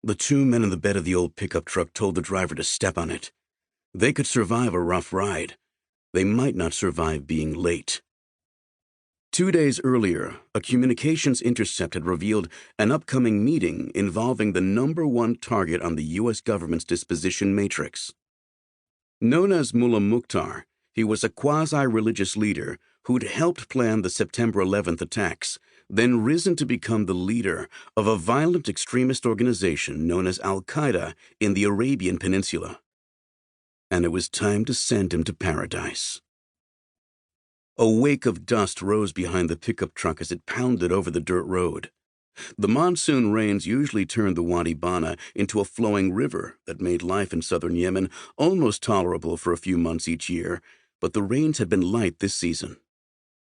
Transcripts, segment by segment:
The two men in the bed of the old pickup truck told the driver to step on it. They could survive a rough ride. They might not survive being late. 2 days earlier, a communications intercept had revealed an upcoming meeting involving the #1 target on the U.S. government's disposition matrix. Known as Mullah Mukhtar, he was a quasi-religious leader who'd helped plan the September 11th attacks, then risen to become the leader of a violent extremist organization known as Al-Qaeda in the Arabian Peninsula. And it was time to send him to paradise. A wake of dust rose behind the pickup truck as it pounded over the dirt road. The monsoon rains usually turned the Wadi Bana into a flowing river that made life in southern Yemen almost tolerable for a few months each year, but the rains had been light this season.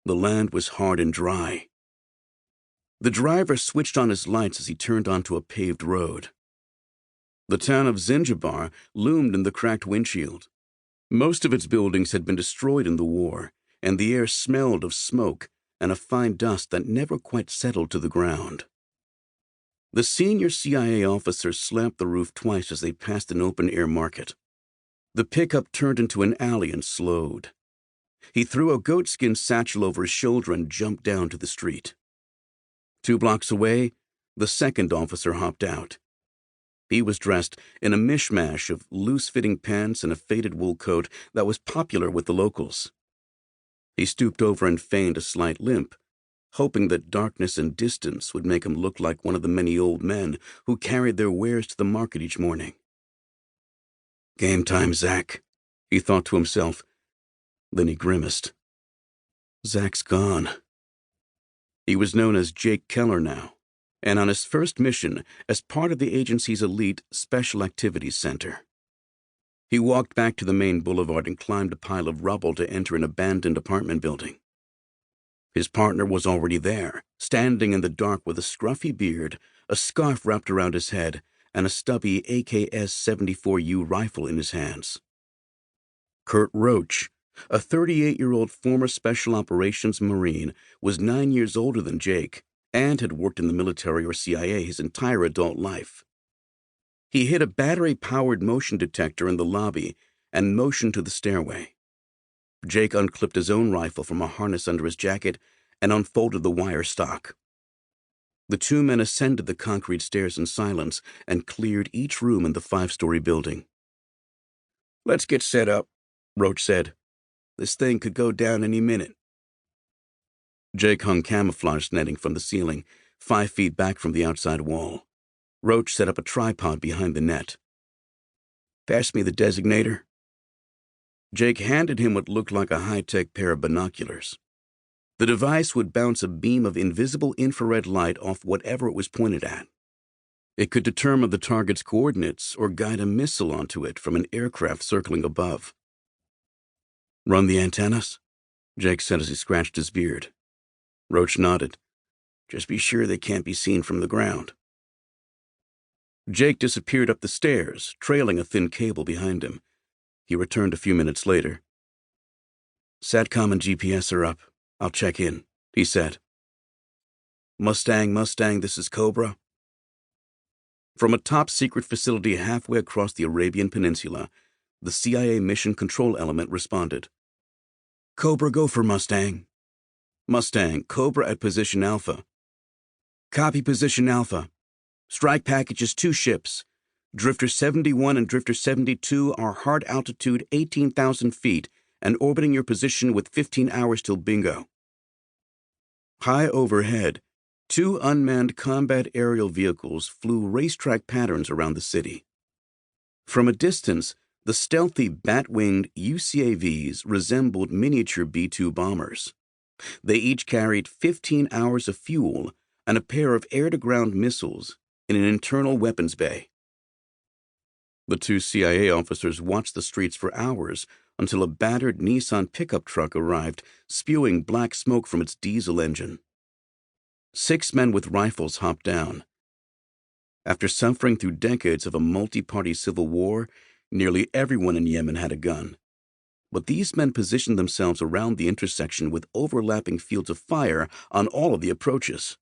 The land was hard and dry. The driver switched on his lights as he turned onto a paved road. The town of Zinjibar loomed in the cracked windshield. Most of its buildings had been destroyed in the war, and the air smelled of smoke and a fine dust that never quite settled to the ground. The senior CIA officer slapped the roof twice as they passed an open-air market. The pickup turned into an alley and slowed. He threw a goatskin satchel over his shoulder and jumped down to the street. 2 blocks away, the second officer hopped out. He was dressed in a mishmash of loose-fitting pants and a faded wool coat that was popular with the locals. He stooped over and feigned a slight limp, hoping that darkness and distance would make him look like one of the many old men who carried their wares to the market each morning. "Game time, Zach," he thought to himself. Then he grimaced. Zach's gone. He was known as Jake Keller now, and on his first mission as part of the agency's elite Special Activities Center. He walked back to the main boulevard and climbed a pile of rubble to enter an abandoned apartment building. His partner was already there, standing in the dark with a scruffy beard, a scarf wrapped around his head, and a stubby AKS-74U rifle in his hands. Curt Roach, a 38-year-old former Special Operations Marine, was 9 years older than Jake and had worked in the military or CIA his entire adult life. He hit a battery-powered motion detector in the lobby and motioned to the stairway. Jake unclipped his own rifle from a harness under his jacket and unfolded the wire stock. The 2 men ascended the concrete stairs in silence and cleared each room in the 5-story building. "Let's get set up," Roach said. "This thing could go down any minute." Jake hung camouflage netting from the ceiling, 5 feet back from the outside wall. Roach set up a tripod behind the net. "Pass me the designator." Jake handed him what looked like a high-tech pair of binoculars. The device would bounce a beam of invisible infrared light off whatever it was pointed at. It could determine the target's coordinates or guide a missile onto it from an aircraft circling above. "Run the antennas?" Jake said as he scratched his beard. Roach nodded. "Just be sure they can't be seen from the ground." Jake disappeared up the stairs, trailing a thin cable behind him. He returned a few minutes later. "SATCOM and GPS are up. I'll check in," he said. Mustang, this is Cobra." From a top-secret facility halfway across the Arabian Peninsula, the CIA Mission Control Element responded. "Cobra, go for Mustang." "Mustang, Cobra at position Alpha." "Copy position Alpha. Strike packages 2 ships. Drifter 71 and Drifter 72 are hard altitude 18,000 feet and orbiting your position with 15 hours till bingo." High overhead, 2 unmanned combat aerial vehicles flew racetrack patterns around the city. From a distance, the stealthy bat-winged UCAVs resembled miniature B-2 bombers. They each carried 15 hours of fuel and a pair of air-to-ground missiles in an internal weapons bay. The 2 CIA officers watched the streets for hours until a battered Nissan pickup truck arrived, spewing black smoke from its diesel engine. 6 men with rifles hopped down. After suffering through decades of a multi-party civil war, nearly everyone in Yemen had a gun. But these men positioned themselves around the intersection with overlapping fields of fire on all of the approaches.